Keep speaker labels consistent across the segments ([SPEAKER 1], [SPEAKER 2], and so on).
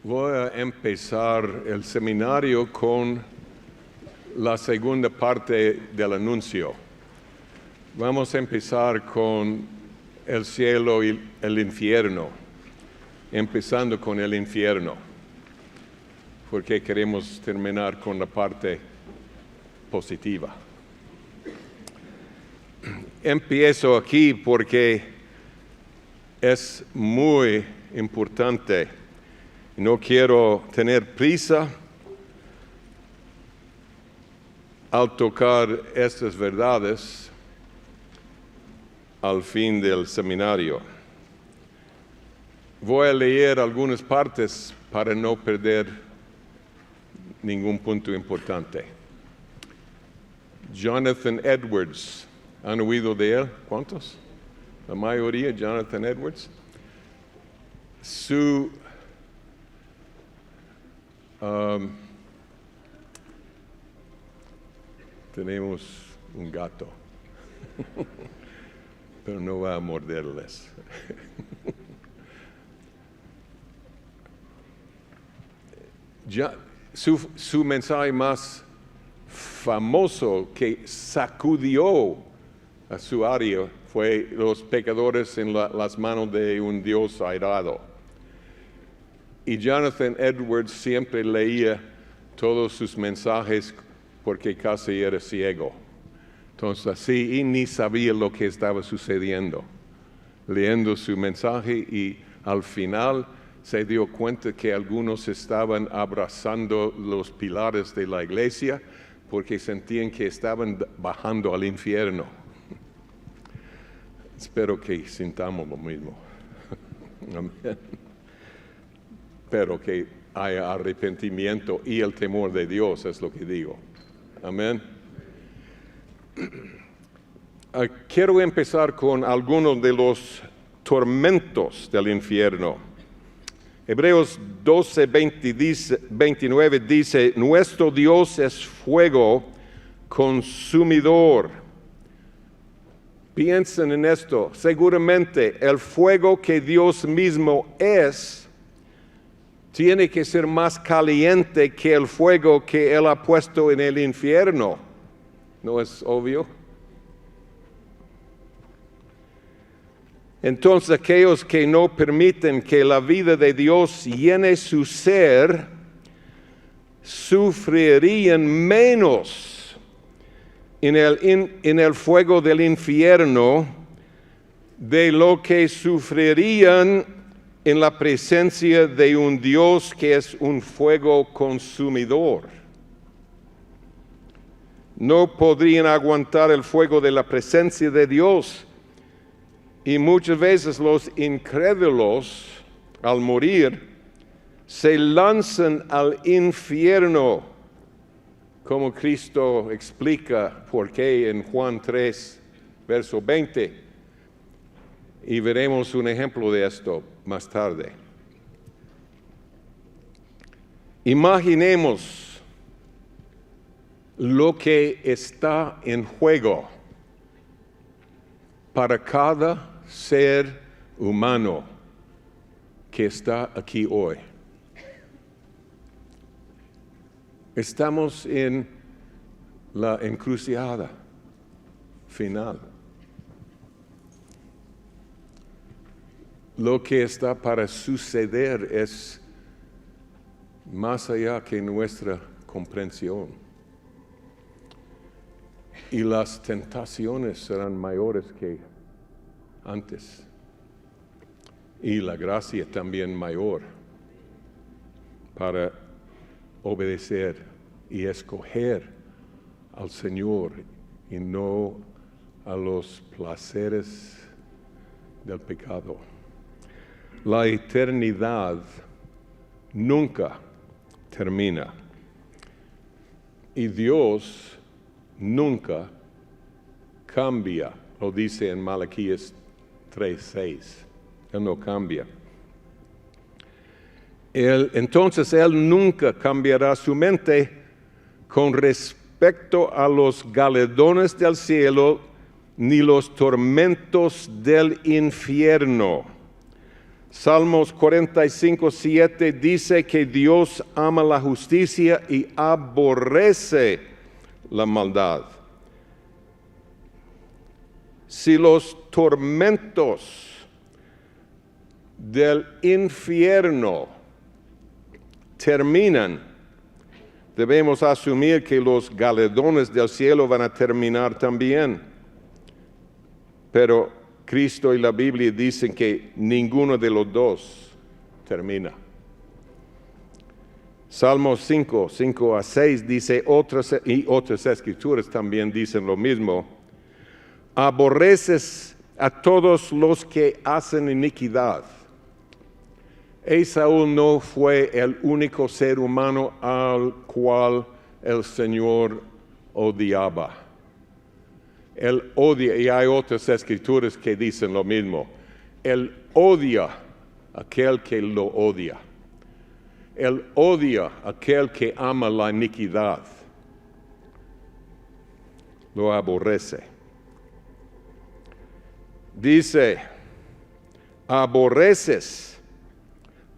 [SPEAKER 1] Voy a empezar el seminario con la segunda parte del anuncio. Vamos a empezar con el cielo y el infierno, empezando con el infierno, porque queremos terminar con la parte positiva. Empiezo aquí porque es muy importante. No quiero tener prisa al tocar estas verdades al fin del seminario. Voy a leer algunas partes para no perder ningún punto importante. Jonathan Edwards, ¿han oído de él? ¿Cuántos? La mayoría, Jonathan Edwards. Tenemos un gato, pero no va a morderles. Su mensaje más famoso que sacudió a su área fue los pecadores en las manos de un Dios airado. Y Jonathan Edwards siempre leía todos sus mensajes porque casi era ciego. Entonces así, y ni sabía lo que estaba sucediendo. Leyendo su mensaje y al final se dio cuenta que algunos estaban abrazando los pilares de la iglesia porque sentían que estaban bajando al infierno. Espero que sintamos lo mismo. Amén. Pero que haya arrepentimiento y el temor de Dios, es lo que digo. Amén. Quiero empezar con algunos de los tormentos del infierno. Hebreos 12, 29 dice, nuestro Dios es fuego consumidor. Piensen en esto. Seguramente el fuego que Dios mismo es tiene que ser más caliente que el fuego que Él ha puesto en el infierno. ¿No es obvio? Entonces aquellos que no permiten que la vida de Dios llene su ser, sufrirían menos en el fuego del infierno de lo que sufrirían en la presencia de un Dios que es un fuego consumidor. No podrían aguantar el fuego de la presencia de Dios. Y muchas veces los incrédulos, al morir, se lanzan al infierno, como Cristo explica por qué en Juan 3, verso 20. Y veremos un ejemplo de esto más tarde. Imaginemos lo que está en juego para cada ser humano que está aquí hoy. Estamos en la encrucijada final. Lo que está para suceder es más allá que nuestra comprensión. Y las tentaciones serán mayores que antes. Y la gracia también mayor para obedecer y escoger al Señor y no a los placeres del pecado. La eternidad nunca termina. Y Dios nunca cambia, lo dice en Malaquías 3:6. Él no cambia. Entonces Él nunca cambiará su mente con respecto a los galardones del cielo ni los tormentos del infierno. Salmos 45:7 dice que Dios ama la justicia y aborrece la maldad. Si los tormentos del infierno terminan, debemos asumir que los galardones del cielo van a terminar también. Pero Cristo y la Biblia dicen que ninguno de los dos termina. Salmos 5:5-6 dice, y otras escrituras también dicen lo mismo: aborreces a todos los que hacen iniquidad. Esaú no fue el único ser humano al cual el Señor odiaba. Él odia, y hay otras escrituras que dicen lo mismo. Él odia a aquel que lo odia. Él odia a aquel que ama la iniquidad. Lo aborrece. Dice, aborreces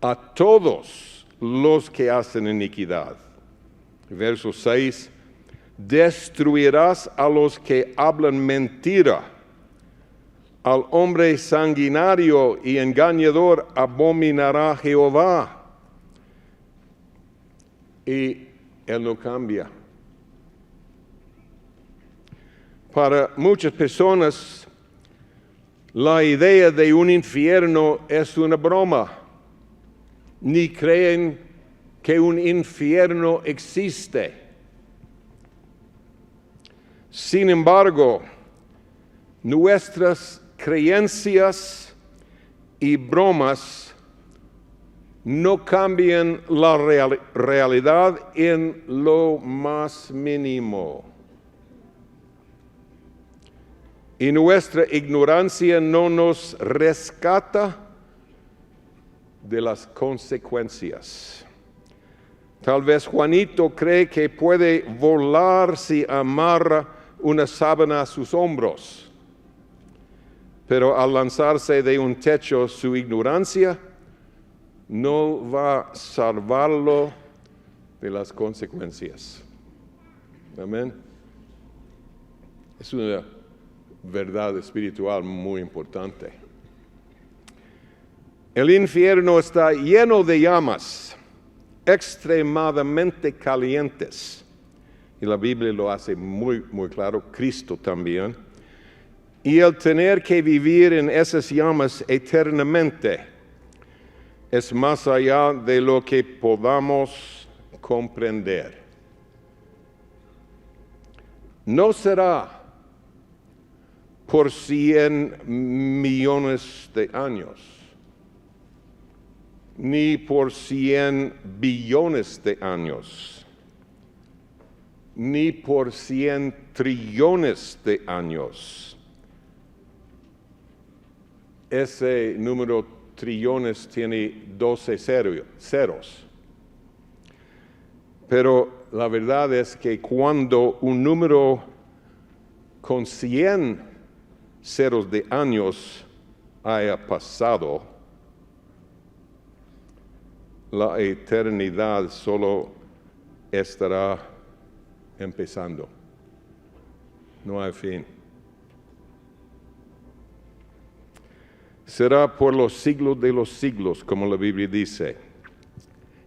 [SPEAKER 1] a todos los que hacen iniquidad. Verso 6, destruirás a los que hablan mentira. Al hombre sanguinario y engañador abominará Jehová. Y él no cambia. Para muchas personas, la idea de un infierno es una broma. Ni creen que un infierno existe. Sin embargo, nuestras creencias y bromas no cambian la realidad en lo más mínimo. Y nuestra ignorancia no nos rescata de las consecuencias. Tal vez Juanito cree que puede volar si amarra una sábana a sus hombros, pero al lanzarse de un techo, su ignorancia no va a salvarlo de las consecuencias. Amén. Es una verdad espiritual muy importante. El infierno está lleno de llamas extremadamente calientes. Y la Biblia lo hace muy, muy claro, Cristo también. Y el tener que vivir en esas llamas eternamente es más allá de lo que podamos comprender. No será por 100 millones de años, ni por 100 billones de años, ni por 100 trillones de años. Ese número trillones tiene 12 ceros. Pero la verdad es que cuando un número con 100 ceros de años haya pasado, la eternidad solo estará empezando. No hay fin. Será por los siglos de los siglos, como la Biblia dice.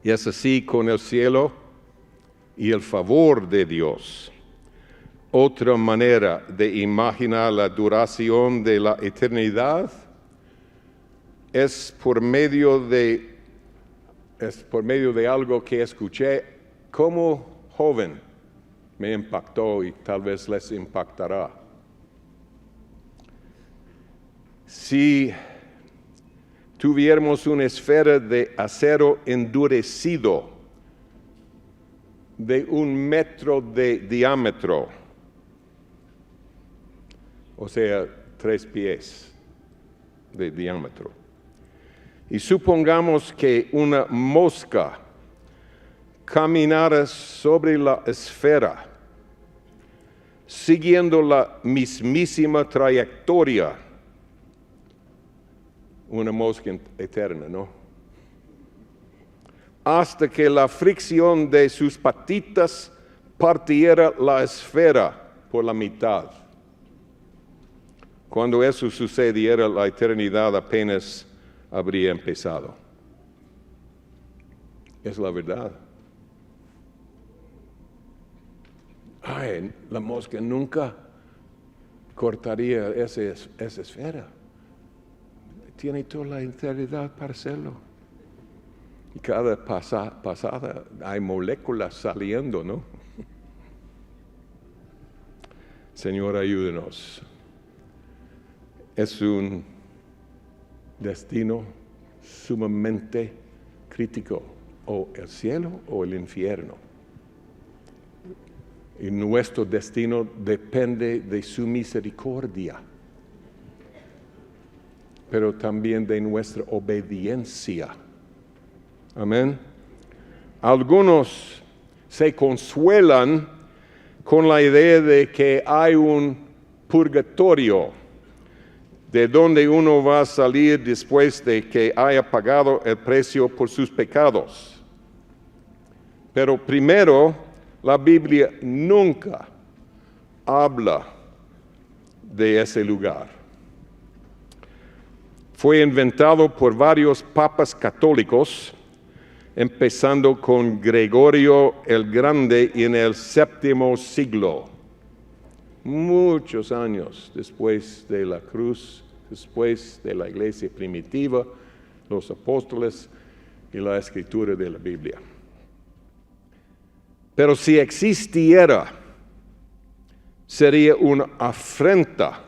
[SPEAKER 1] Y es así con el cielo y el favor de Dios. Otra manera de imaginar la duración de la eternidad es por medio de algo que escuché como joven. Me impactó y tal vez les impactará. Si tuviéramos una esfera de acero endurecido de 1 metro de diámetro, o sea, 3 pies de diámetro, y supongamos que una mosca caminara sobre la esfera, siguiendo la mismísima trayectoria, una mosca eterna, ¿no? Hasta que la fricción de sus patitas partiera la esfera por la mitad. Cuando eso sucediera, la eternidad apenas habría empezado. Es la verdad. Ay, la mosca nunca cortaría esa esfera. Tiene toda la eternidad para hacerlo. Y cada pasada hay moléculas saliendo, ¿no? Señor, ayúdenos. Es un destino sumamente crítico, o el cielo o el infierno. Y nuestro destino depende de su misericordia, pero también de nuestra obediencia. Amén. Algunos se consuelan con la idea de que hay un purgatorio, de donde uno va a salir después de que haya pagado el precio por sus pecados. Pero primero, la Biblia nunca habla de ese lugar. Fue inventado por varios papas católicos, empezando con Gregorio el Grande en el VII siglo. Muchos años después de la cruz, después de la iglesia primitiva, los apóstoles y la escritura de la Biblia. Pero si existiera, sería una afrenta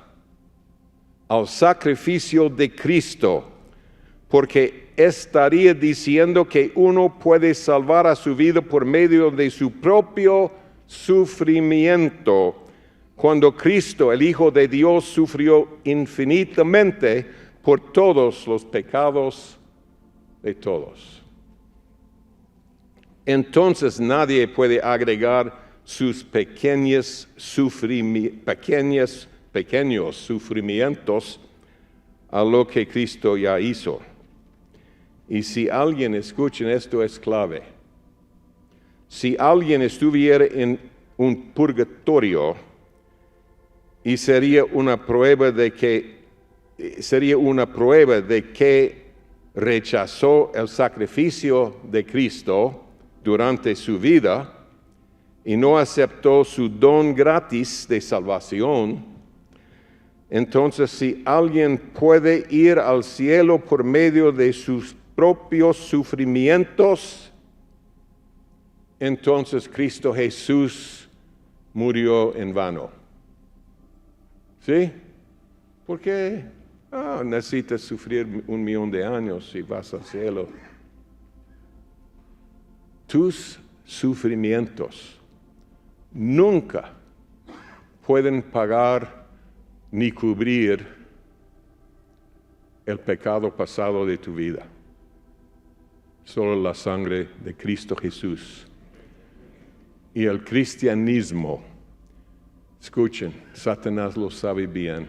[SPEAKER 1] al sacrificio de Cristo, porque estaría diciendo que uno puede salvar a su vida por medio de su propio sufrimiento, cuando Cristo, el Hijo de Dios, sufrió infinitamente por todos los pecados de todos. Entonces nadie puede agregar sus pequeños sufrimientos a lo que Cristo ya hizo. Y si alguien, escuchen, esto es clave. Si alguien estuviera en un purgatorio, y sería una prueba de que rechazó el sacrificio de Cristo durante su vida y no aceptó su don gratis de salvación. Entonces, si alguien puede ir al cielo por medio de sus propios sufrimientos, entonces Cristo Jesús murió en vano. ¿Sí? ¿Por qué? Necesitas sufrir 1,000,000 de años y vas al cielo. Tus sufrimientos nunca pueden pagar ni cubrir el pecado pasado de tu vida. Solo la sangre de Cristo Jesús. Y el cristianismo, escuchen, Satanás lo sabe bien.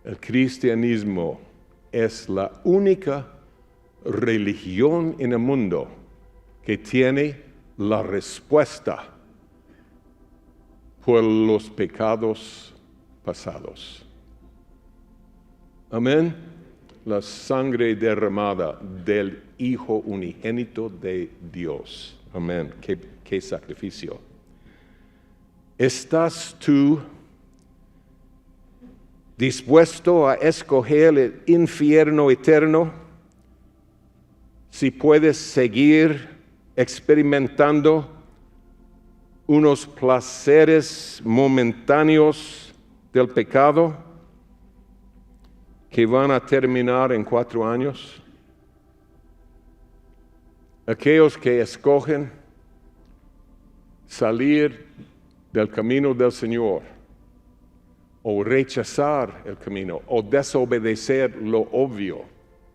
[SPEAKER 1] El cristianismo es la única religión en el mundo que tiene la respuesta por los pecados pasados. Amén. La sangre derramada del Hijo unigénito de Dios. Amén. Qué sacrificio. ¿Estás tú dispuesto a escoger el infierno eterno si puedes seguir experimentando unos placeres momentáneos del pecado que van a terminar en 4 años? Aquellos que escogen salir del camino del Señor, o rechazar el camino, o desobedecer lo obvio,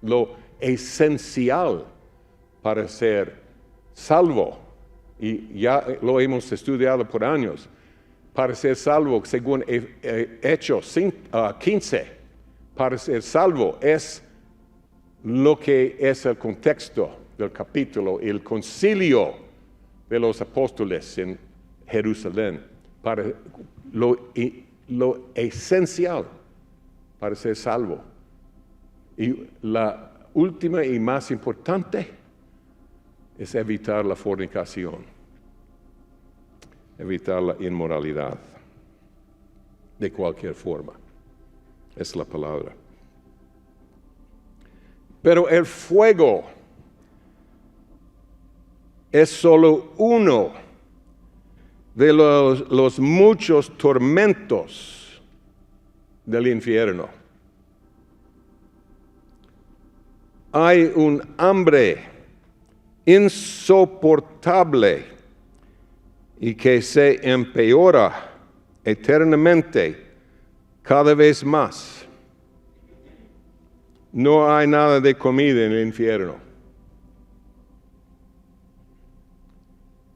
[SPEAKER 1] lo esencial para ser salvo, y ya lo hemos estudiado por años, para ser salvo según Hechos 15, para ser salvo. Es lo que es el contexto del capítulo, el concilio de los apóstoles en Jerusalén, para lo esencial para ser salvo. Y la última y más importante es evitar la fornicación, evitar la inmoralidad de cualquier forma. Es la palabra. Pero el fuego es solo uno de los muchos tormentos del infierno. Hay un hambre insoportable y que se empeora eternamente cada vez más. No hay nada de comida en el infierno.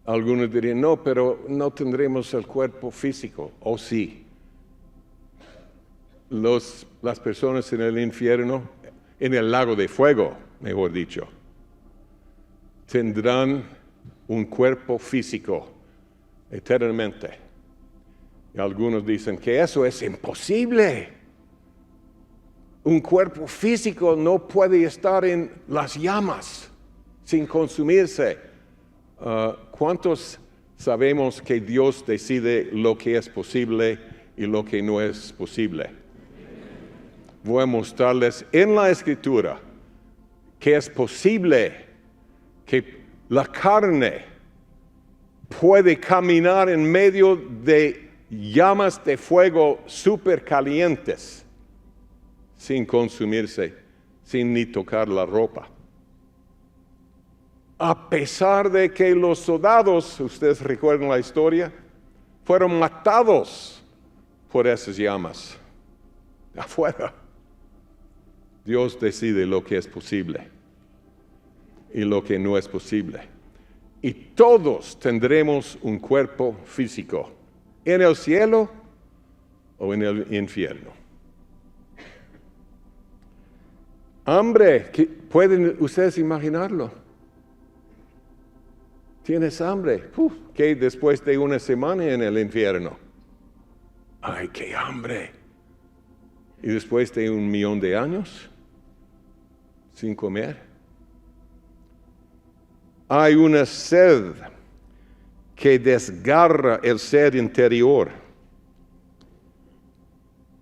[SPEAKER 1] Algunos dirían, no, pero no tendremos el cuerpo físico. ¿O sí? Las personas en el infierno, en el lago de fuego, mejor dicho, tendrán un cuerpo físico eternamente. Y algunos dicen que eso es imposible. Un cuerpo físico no puede estar en las llamas sin consumirse. ¿Cuántos sabemos que Dios decide lo que es posible y lo que no es posible? Voy a mostrarles en la Escritura que es posible que la carne puede caminar en medio de llamas de fuego súper calientes sin consumirse, sin ni tocar la ropa. A pesar de que los soldados, ustedes recuerdan la historia, fueron matados por esas llamas afuera. Dios decide lo que es posible y lo que no es posible. Y todos tendremos un cuerpo físico, en el cielo o en el infierno. Hambre, ¿pueden ustedes imaginarlo? Tienes hambre, que después de una semana en el infierno. ¡Ay, qué hambre! Y después de 1,000,000 de años sin comer. Hay una sed que desgarra el ser interior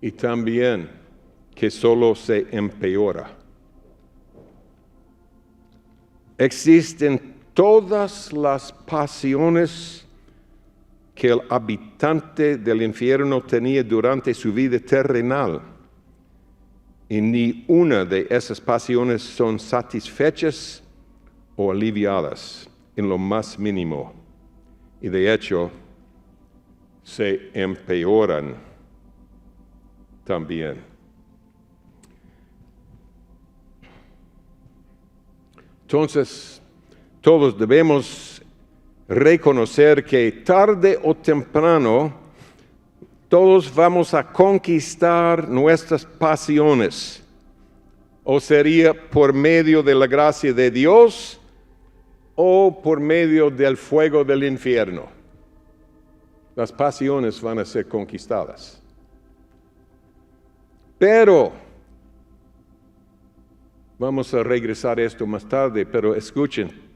[SPEAKER 1] y también que solo se empeora. Existen todas las pasiones que el habitante del infierno tenía durante su vida terrenal. Y ni una de esas pasiones son satisfechas o aliviadas en lo más mínimo. Y de hecho, se empeoran también. Entonces, todos debemos reconocer que tarde o temprano todos vamos a conquistar nuestras pasiones. O sería por medio de la gracia de Dios o por medio del fuego del infierno. Las pasiones van a ser conquistadas. Pero, vamos a regresar a esto más tarde, pero escuchen.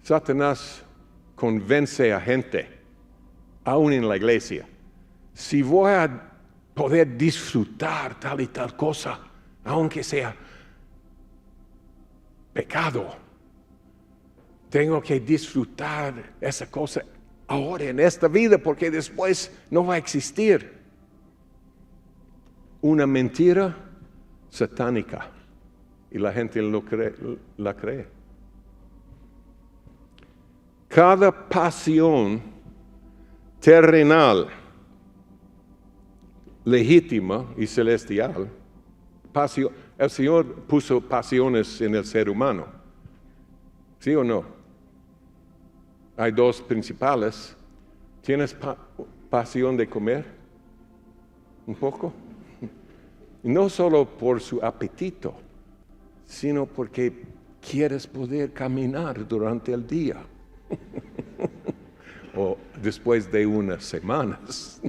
[SPEAKER 1] Satanás convence a gente, aún en la iglesia. Si voy a poder disfrutar tal y tal cosa, aunque sea pecado, tengo que disfrutar esa cosa ahora en esta vida porque después no va a existir. Una mentira satánica y la gente la cree. Cada pasión terrenal, legítima y celestial, el Señor puso pasiones en el ser humano. ¿Sí o no? Hay dos principales. ¿Tienes pasión de comer? ¿Un poco? No solo por su apetito, sino porque quieres poder caminar durante el día. O después de unas semanas.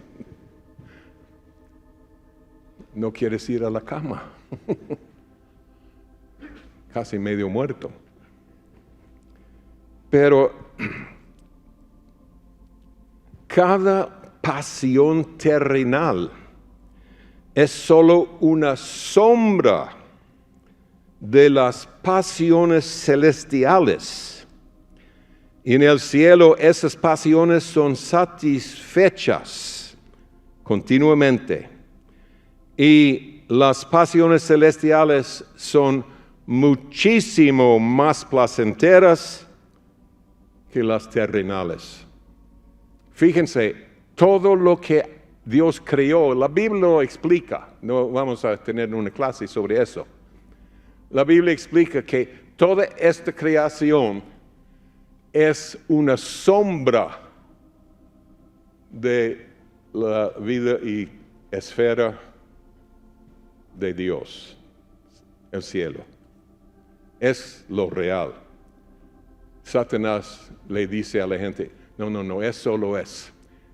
[SPEAKER 1] No quieres ir a la cama. Casi medio muerto. Pero cada pasión terrenal es solo una sombra de las pasiones celestiales. Y en el cielo esas pasiones son satisfechas continuamente. Y las pasiones celestiales son muchísimo más placenteras que las terrenales. Fíjense, todo lo que Dios creó, la Biblia lo explica, no vamos a tener una clase sobre eso. La Biblia explica que toda esta creación es una sombra de la vida y esfera de Dios, el cielo. Es lo real. Satanás le dice a la gente, no, es solo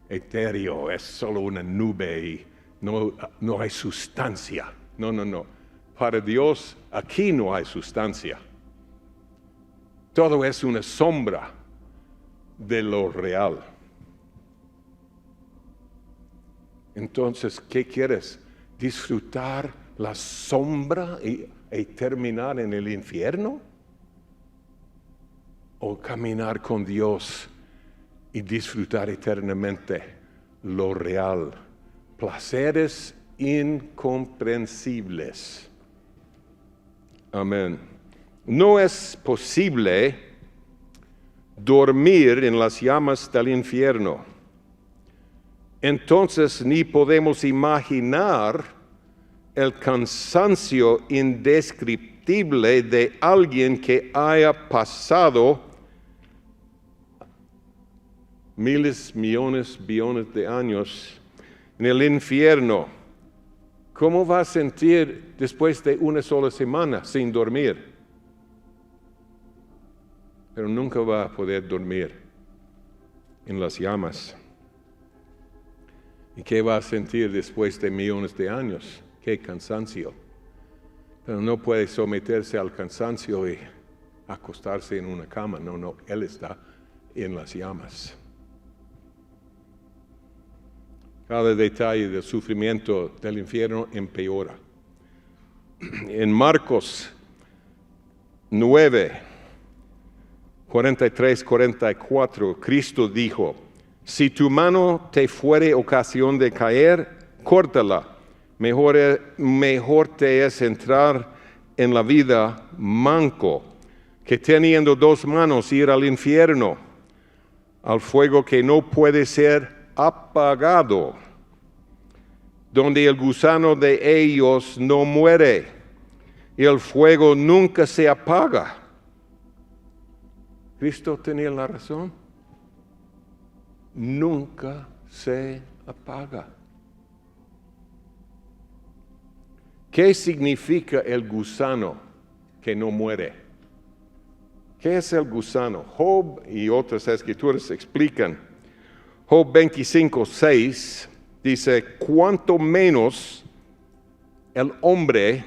[SPEAKER 1] etéreo, es solo una nube y no hay sustancia. No. Para Dios aquí no hay sustancia. Todo es una sombra de lo real. Entonces, ¿qué quieres? ¿Disfrutar la sombra y terminar en el infierno? ¿O caminar con Dios y disfrutar eternamente lo real? Placeres incomprensibles. Amén. No es posible dormir en las llamas del infierno. Entonces ni podemos imaginar el cansancio indescriptible de alguien que haya pasado miles, millones, billones de años en el infierno. ¿Cómo va a sentir después de una sola semana sin dormir? Pero nunca va a poder dormir en las llamas. ¿Y qué va a sentir después de millones de años? ¡Qué cansancio! Pero no puede someterse al cansancio y acostarse en una cama. No, Él está en las llamas. Cada detalle del sufrimiento del infierno empeora. En Marcos 9, 43-44, Cristo dijo, si tu mano te fuere ocasión de caer, córtala. Mejor te es entrar en la vida manco, que teniendo dos manos ir al infierno, al fuego que no puede ser apagado, donde el gusano de ellos no muere y el fuego nunca se apaga. ¿Cristo tenía la razón? Nunca se apaga. ¿Qué significa el gusano que no muere? ¿Qué es el gusano? Job y otras escrituras explican. Job 25:6 dice, cuanto menos el hombre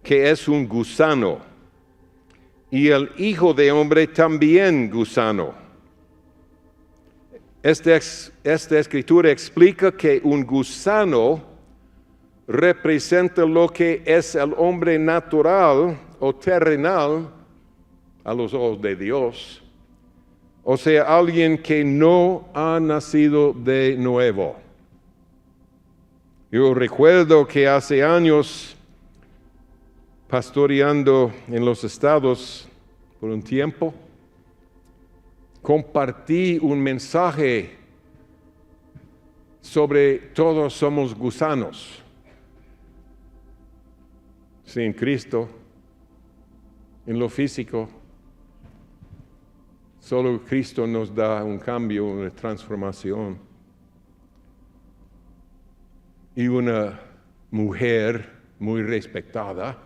[SPEAKER 1] que es un gusano, y el hijo de hombre también gusano. Esta escritura explica que un gusano representa lo que es el hombre natural o terrenal a los ojos de Dios. O sea, alguien que no ha nacido de nuevo. Yo recuerdo que hace años, pastoreando en los estados por un tiempo, compartí un mensaje sobre todos somos gusanos. Sin Cristo, en lo físico, solo Cristo nos da un cambio, una transformación. Y una mujer muy respetada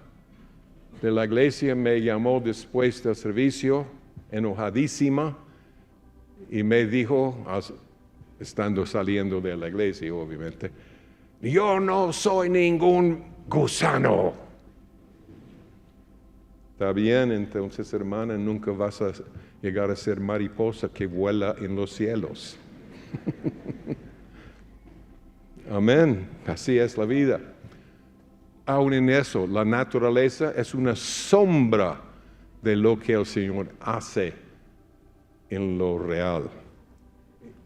[SPEAKER 1] de la iglesia, me llamó después del servicio, enojadísima, y me dijo, estando saliendo de la iglesia, obviamente, yo no soy ningún gusano. Está bien, entonces, hermana, nunca vas a llegar a ser mariposa que vuela en los cielos. Amén, así es la vida. Aún en eso, la naturaleza es una sombra de lo que el Señor hace en lo real,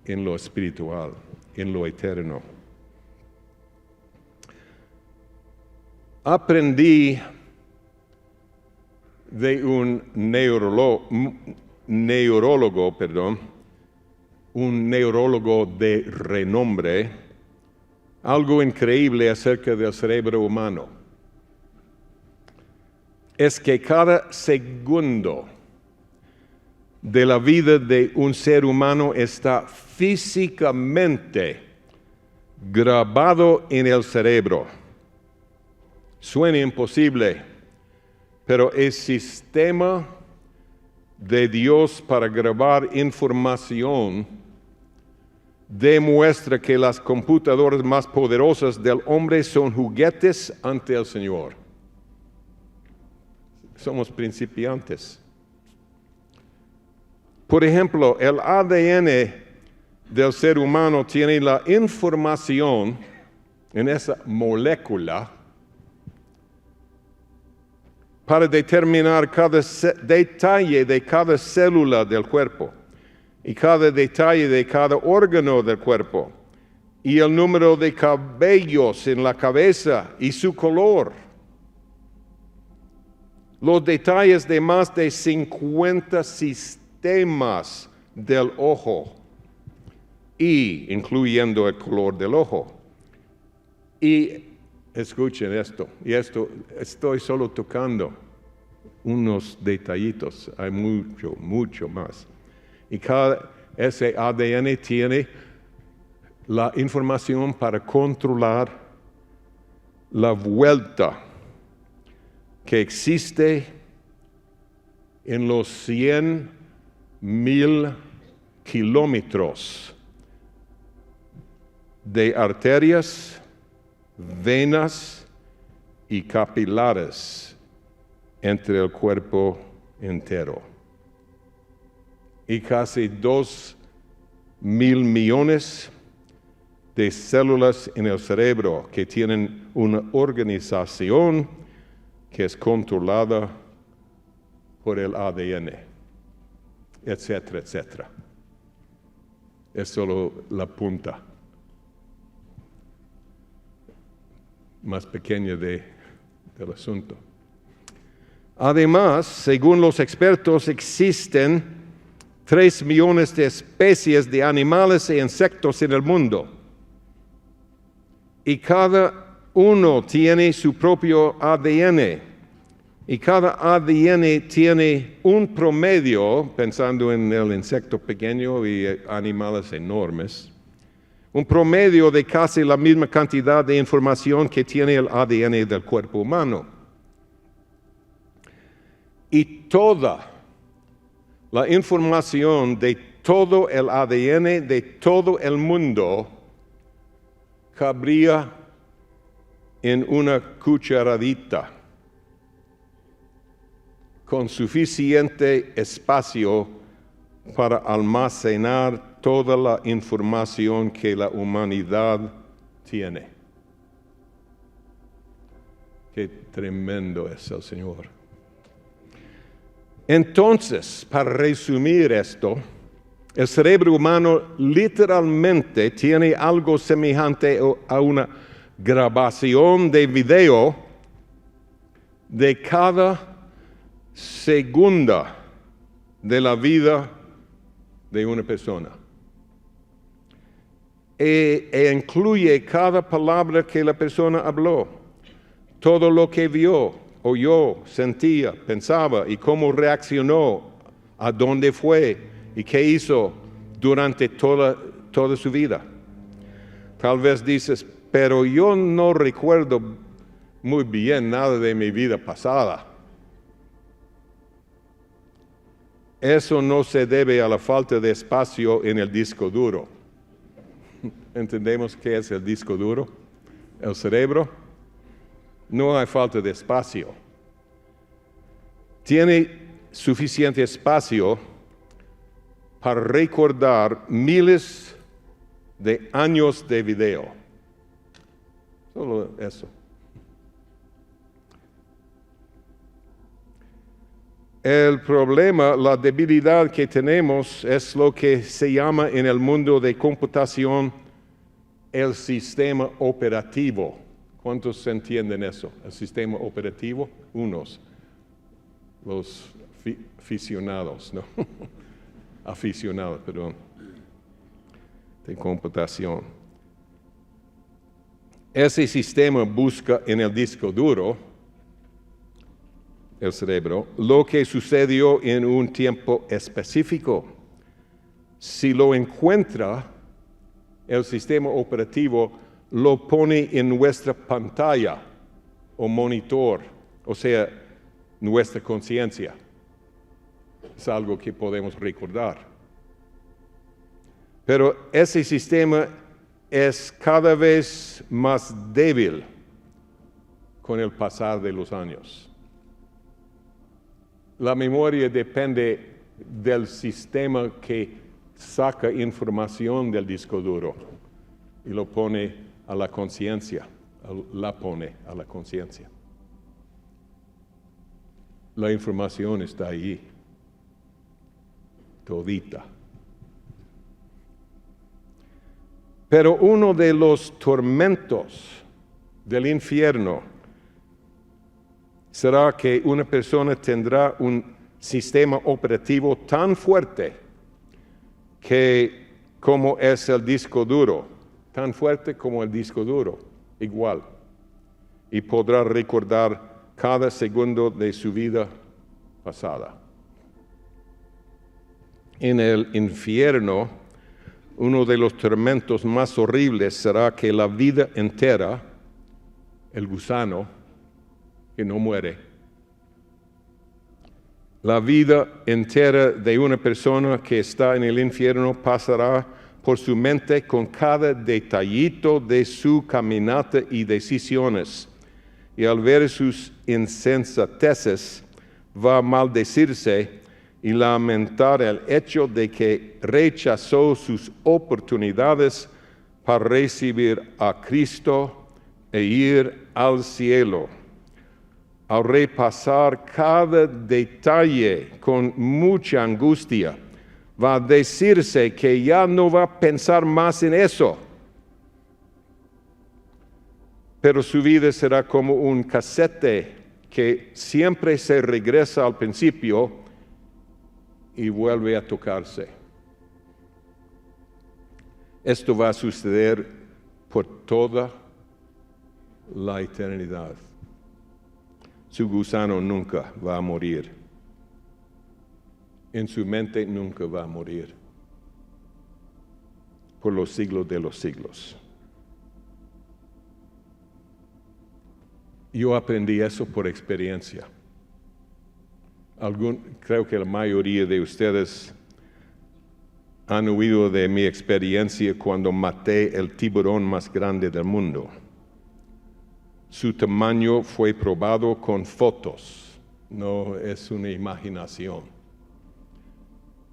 [SPEAKER 1] en lo espiritual, en lo eterno. Aprendí de un neurólogo de renombre, algo increíble acerca del cerebro humano. Es que cada segundo de la vida de un ser humano está físicamente grabado en el cerebro. Suena imposible, pero el sistema de Dios para grabar información demuestra que las computadoras más poderosas del hombre son juguetes ante el Señor. Somos principiantes. Por ejemplo, el ADN del ser humano tiene la información en esa molécula para determinar cada detalle de cada célula del cuerpo y cada detalle de cada órgano del cuerpo y el número de cabellos en la cabeza y su color. Los detalles de más de 50 sistemas del ojo y incluyendo el color del ojo. Y escuchen esto, y esto estoy solo tocando unos detallitos, hay mucho más. Y ese ADN tiene la información para controlar la vuelta que existe en los 100,000 kilómetros de arterias, venas y capilares entre el cuerpo entero. Y casi 2,000 millones de células en el cerebro que tienen una organización que es controlada por el ADN, etcétera, etcétera. Es solo la punta más pequeña del asunto. Además, según los expertos, existen 3 millones de especies de animales e insectos en el mundo. Y cada uno tiene su propio ADN. Y cada ADN tiene un promedio, pensando en el insecto pequeño y animales enormes, un promedio de casi la misma cantidad de información que tiene el ADN del cuerpo humano. Y toda la información de todo el ADN de todo el mundo cabría en una cucharadita con suficiente espacio para almacenar toda la información que la humanidad tiene. Qué tremendo es el Señor. Entonces, para resumir esto, el cerebro humano literalmente tiene algo semejante a una grabación de video de cada segunda de la vida de una persona. E incluye cada palabra que la persona habló, todo lo que vio, oyó, sentía, pensaba y cómo reaccionó, a dónde fue y qué hizo durante toda su vida. Tal vez dices, pero yo no recuerdo muy bien nada de mi vida pasada. Eso no se debe a la falta de espacio en el disco duro. ¿Entendemos qué es el disco duro? El cerebro. No hay falta de espacio. Tiene suficiente espacio para recordar miles de años de video. Solo eso. El problema, la debilidad que tenemos es lo que se llama en el mundo de computación el sistema operativo. ¿Cuántos entienden eso? El sistema operativo, unos, los aficionados, ¿no? Aficionados, perdón, de computación. Ese sistema busca en el disco duro, el cerebro, lo que sucedió en un tiempo específico. Si lo encuentra, el sistema operativo lo pone en nuestra pantalla o monitor, o sea, nuestra conciencia. Es algo que podemos recordar. Pero ese sistema es cada vez más débil con el pasar de los años. La memoria depende del sistema que saca información del disco duro y lo pone a la conciencia, la pone a la conciencia. La información está ahí, todita. Pero uno de los tormentos del infierno será que una persona tendrá un sistema operativo tan fuerte que como es el disco duro, tan fuerte como el disco duro, igual, y podrá recordar cada segundo de su vida pasada. En el infierno, uno de los tormentos más horribles será que la vida entera, el gusano, que no muere, la vida entera de una persona que está en el infierno pasará por su mente con cada detallito de su caminata y decisiones. Y al ver sus insensateces, va a maldecirse y lamentar el hecho de que rechazó sus oportunidades para recibir a Cristo e ir al cielo. Al repasar cada detalle con mucha angustia, va a decirse que ya no va a pensar más en eso. Pero su vida será como un casete que siempre se regresa al principio y vuelve a tocarse. Esto va a suceder por toda la eternidad. Su gusano nunca va a morir. En su mente nunca va a morir. Por los siglos de los siglos. Yo aprendí eso por experiencia. Creo que la mayoría de ustedes han oído de mi experiencia cuando maté el tiburón más grande del mundo. Su tamaño fue probado con fotos, no es una imaginación.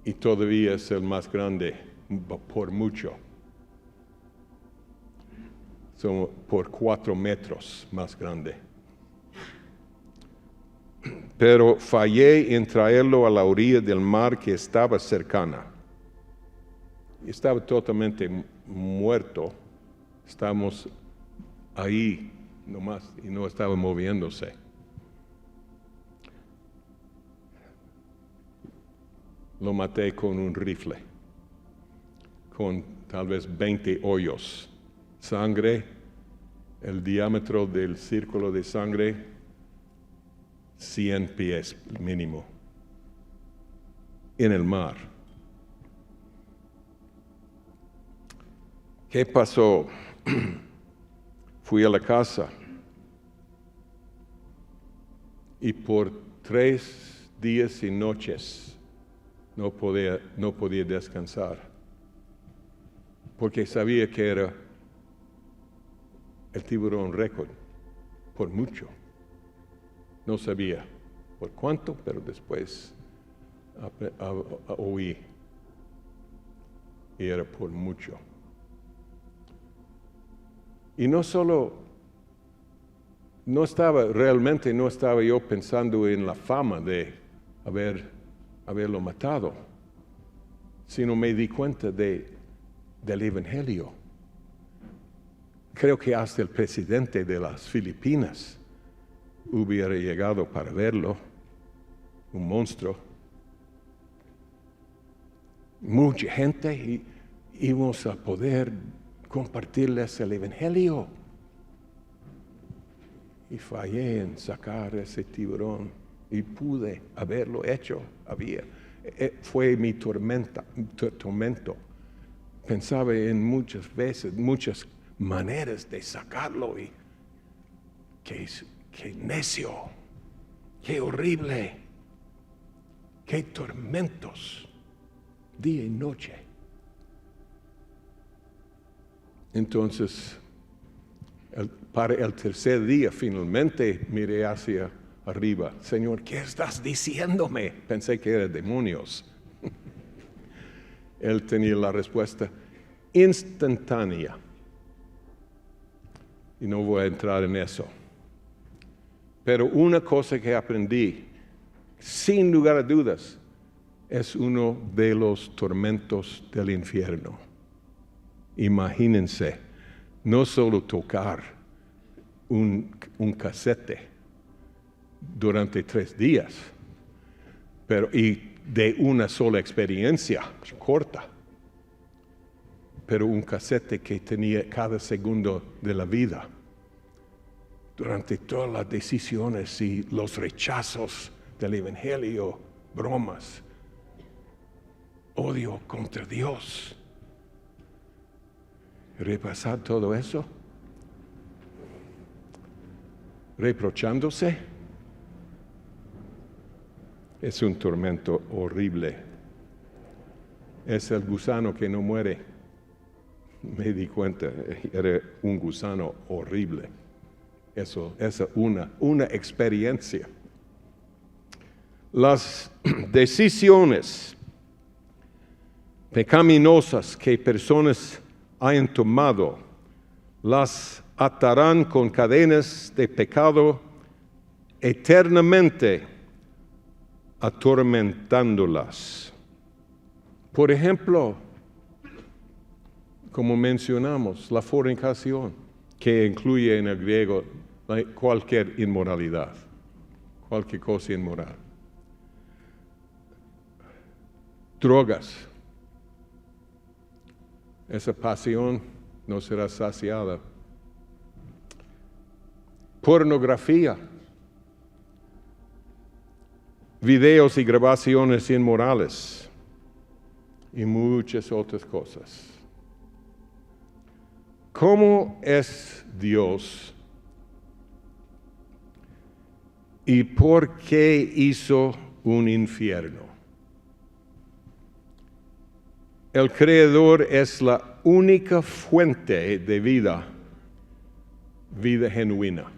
[SPEAKER 1] Y todavía es el más grande, por mucho. Son por 4 metros más grande. Pero fallé en traerlo a la orilla del mar que estaba cercana. Estaba totalmente muerto. Estábamos ahí nomás y no estaba moviéndose. Lo maté con un rifle, con tal vez 20 hoyos. Sangre, el diámetro del círculo de sangre, 100 pies mínimo, en el mar. ¿Qué pasó? Fui a la casa y por 3 días y noches no podía descansar, porque sabía que era el tiburón récord, por mucho. No sabía por cuánto, pero después oí, y era por mucho. Y no estaba yo pensando en la fama de haberlo matado, sino me di cuenta del Evangelio. Creo que hasta el presidente de las Filipinas hubiera llegado para verlo, un monstruo. Mucha gente y íbamos a poder compartirles el Evangelio. Y fallé en sacar ese tiburón y pude haberlo hecho. Fue mi tormento. Pensaba en muchas maneras de sacarlo y qué necio, qué horrible, qué tormentos, día y noche. Entonces, para el tercer día, finalmente miré hacia arriba. Señor, ¿qué estás diciéndome? Pensé que eran demonios. Él tenía la respuesta instantánea. Y no voy a entrar en eso. Pero una cosa que aprendí, sin lugar a dudas, es uno de los tormentos del infierno. Imagínense, no solo tocar un casete durante 3 días, y de una sola experiencia corta, pero un casete que tenía cada segundo de la vida, durante todas las decisiones y los rechazos del Evangelio, bromas, odio contra Dios. Repasar todo eso, reprochándose, es un tormento horrible. Es el gusano que no muere. Me di cuenta, era un gusano horrible. Eso es una experiencia. Las decisiones pecaminosas que personas hayan tomado, las atarán con cadenas de pecado eternamente, atormentándolas. Por ejemplo, como mencionamos, la fornicación, que incluye en el griego cualquier inmoralidad, cualquier cosa inmoral. Drogas. Esa pasión no será saciada. Pornografía. Videos y grabaciones inmorales. Y muchas otras cosas. ¿Cómo es Dios? ¿Y por qué hizo un infierno? El Creador es la única fuente de vida genuina.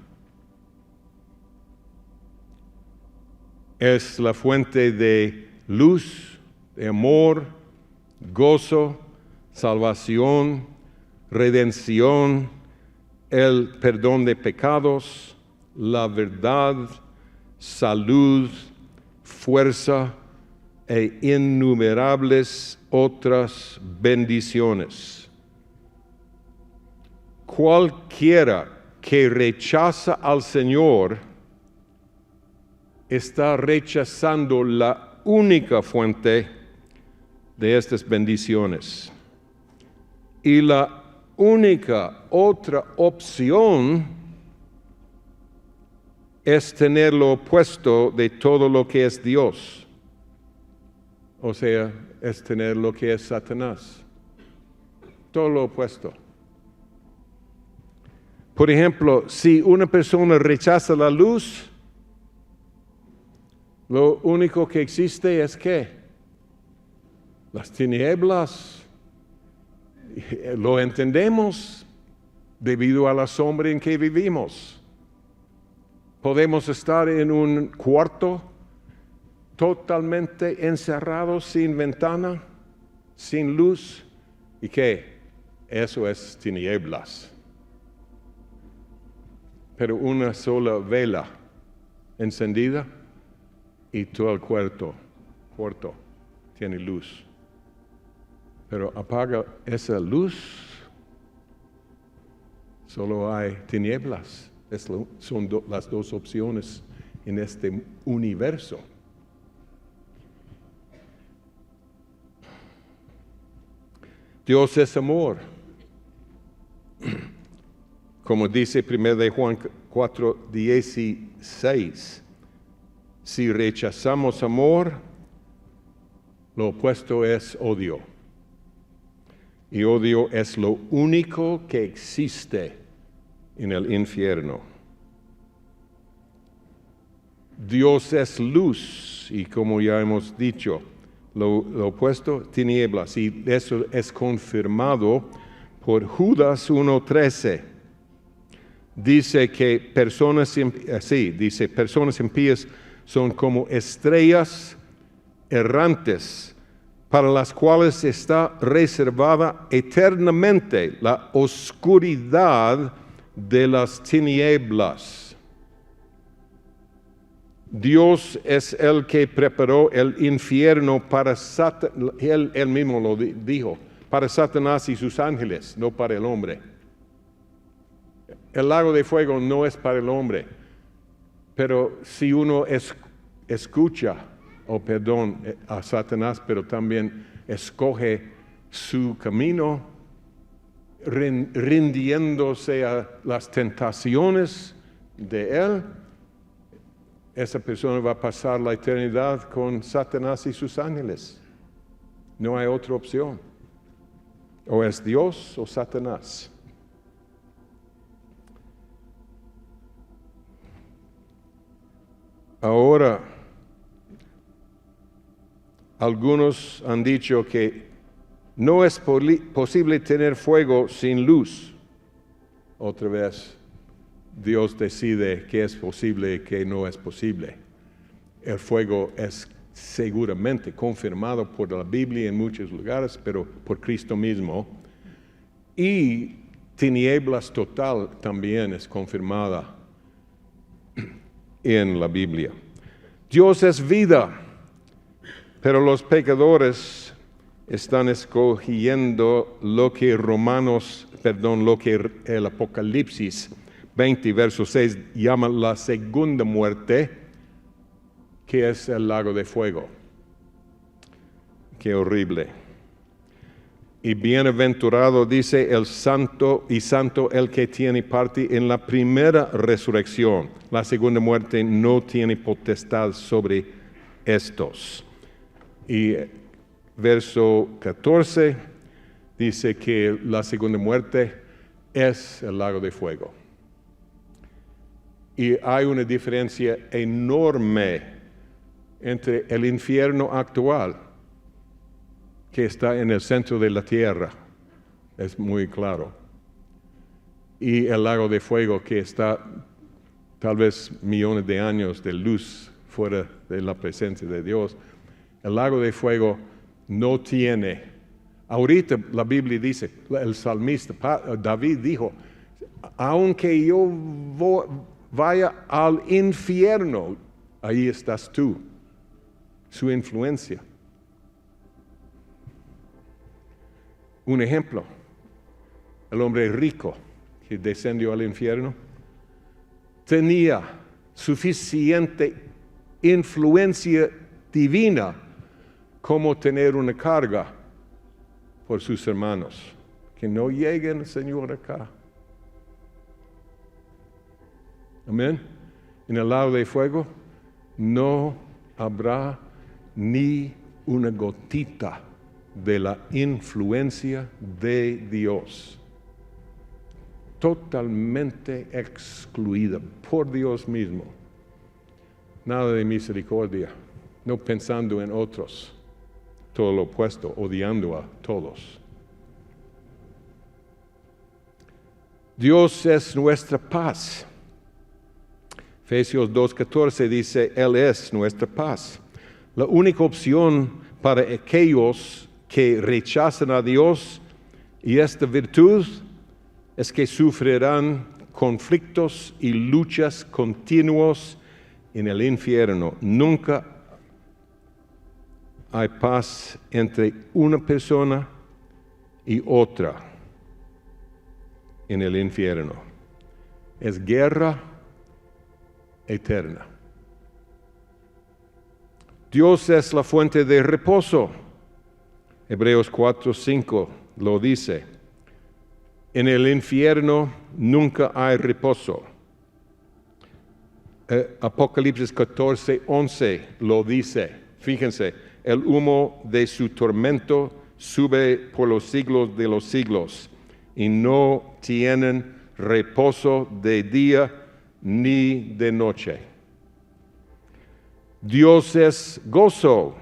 [SPEAKER 1] Es la fuente de luz, de amor, gozo, salvación, redención, el perdón de pecados, la verdad, salud, fuerza e innumerables otras bendiciones. Cualquiera que rechaza al Señor está rechazando la única fuente de estas bendiciones. Y la única otra opción es tener lo opuesto de todo lo que es Dios. O sea, es tener lo que es Satanás. Todo lo opuesto. Por ejemplo, si una persona rechaza la luz, Lo único que existe es ¿qué? Las tinieblas. Lo entendemos debido a la sombra en que vivimos. Podemos estar en un cuarto totalmente encerrado, sin ventana, sin luz. ¿Y qué? Eso es tinieblas. Pero una sola vela encendida y todo el cuarto tiene luz. Pero apaga esa luz, solo hay tinieblas. Son las dos opciones en este universo. Dios es amor. Como dice 1 Juan 4:16, si rechazamos amor, lo opuesto es odio. Y odio es lo único que existe en el infierno. Dios es luz y como ya hemos dicho, lo opuesto, tinieblas. Y eso es confirmado por Judas 1:13. Dice que personas impías son como estrellas errantes para las cuales está reservada eternamente la oscuridad de las tinieblas. Dios es el que preparó el infierno para Satanás, él mismo lo dijo, para Satanás y sus ángeles, no para el hombre. El lago de fuego no es para el hombre, pero si uno escucha a Satanás, pero también escoge su camino, rindiéndose a las tentaciones de él, esa persona va a pasar la eternidad con Satanás y sus ángeles. No hay otra opción. O es Dios o Satanás. Ahora, algunos han dicho que no es posible tener fuego sin luz. Otra vez, Dios decide qué es posible y qué no es posible. El fuego es seguramente confirmado por la Biblia en muchos lugares, pero por Cristo mismo. Y tinieblas total también es confirmada en la Biblia. Dios es vida, pero los pecadores están escogiendo lo que el Apocalipsis 20, verso 6 llama la segunda muerte, que es el lago de fuego. Qué horrible. Y bienaventurado dice el santo el que tiene parte en la primera resurrección. La segunda muerte no tiene potestad sobre estos. Y verso 14 dice que la segunda muerte es el lago de fuego. Y hay una diferencia enorme entre el infierno actual, que está en el centro de la tierra, es muy claro, y el lago de fuego que está tal vez millones de años de luz fuera de la presencia de Dios. El lago de fuego no tiene, ahorita la Biblia dice, el salmista David dijo, aunque yo vaya al infierno, ahí estás tú, su influencia. Un ejemplo, el hombre rico que descendió al infierno tenía suficiente influencia divina como tener una carga por sus hermanos. Que no lleguen, Señor, acá. Amén. En el lago de fuego no habrá ni una gotita de la influencia de Dios. Totalmente excluida por Dios mismo. nada de misericordia, no pensando en otros, todo lo opuesto, odiando a todos. Dios es nuestra paz. Efesios 2:14 dice, Él es nuestra paz. La única opción para aquellos que rechazan a Dios y esta virtud es que sufrirán conflictos y luchas continuos en el infierno. Nunca hay paz entre una persona y otra en el infierno. Es guerra eterna. Dios es la fuente de reposo. Hebreos 4:5 lo dice. En el infierno nunca hay reposo. Apocalipsis 14:11 lo dice. Fíjense, el humo de su tormento sube por los siglos de los siglos y no tienen reposo de día ni de noche. Dios es gozo.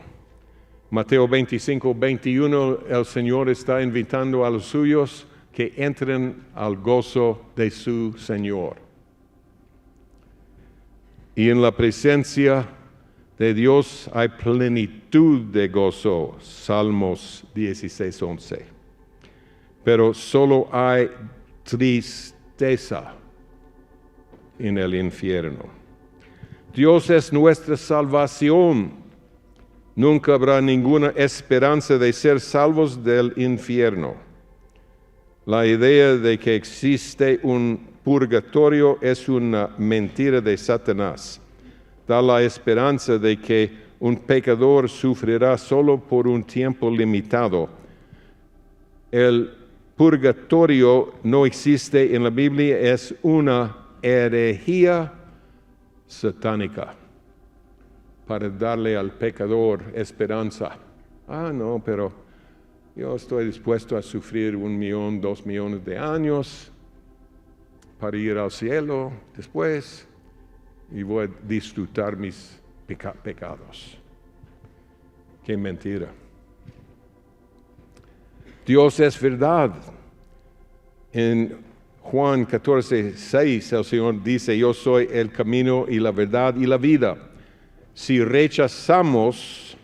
[SPEAKER 1] Mateo 25:21, el Señor está invitando a los suyos que entren al gozo de su Señor. Y en la presencia de Dios hay plenitud de gozo. Salmos 16:11. Pero solo hay tristeza en el infierno. Dios es nuestra salvación. Nunca habrá ninguna esperanza de ser salvos del infierno. La idea de que existe un purgatorio es una mentira de Satanás. Da la esperanza de que un pecador sufrirá solo por un tiempo limitado. El purgatorio no existe en la Biblia, es una herejía satánica para darle al pecador esperanza. No, pero yo estoy dispuesto a sufrir 1 millón, 2 millones de años para ir al cielo después y voy a disfrutar mis pecados. Qué mentira. Dios es verdad. En Juan 14:6 el Señor dice, yo soy el camino y la verdad y la vida. Si rechazamos